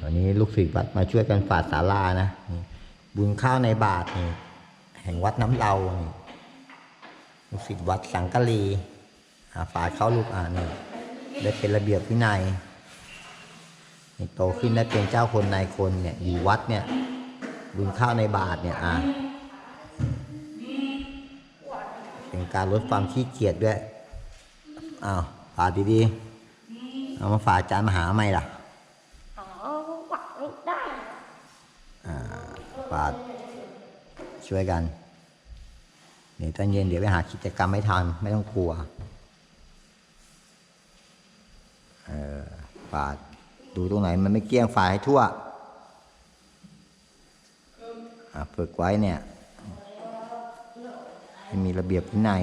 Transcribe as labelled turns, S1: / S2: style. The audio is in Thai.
S1: วันนี้ลูกศิษย์วัดมาช่วยกันฝาดศาลานะบุญข้าวในบาทนี่แห่งวัดน้ำเรานี่ลูกศิษย์วัดสังกะลีฝาดเข้าลูกนี่ได้เป็นระเบียบวินัยโตขึ้นได้เป็นเจ้าคนนายคนเนี่ยอยู่วัดเนี่ยบุญข้าวในบาทเนี่ยเป็นการลดความขี้เกียจด้วยฝาดดีๆเอามาฝาดอาจารย์มหาไหมล่ะฝาดช่วยกันเดี๋ยวตอนเย็นเดี๋ยวไปหากิจกรรมไม่ทำไม่ต้องกลัวฝาดดูตรงไหนมันไม่เกลี้ยงฝาดให้ทั่วฝึกไว้เนี่ยให้มีระเบียบวินัย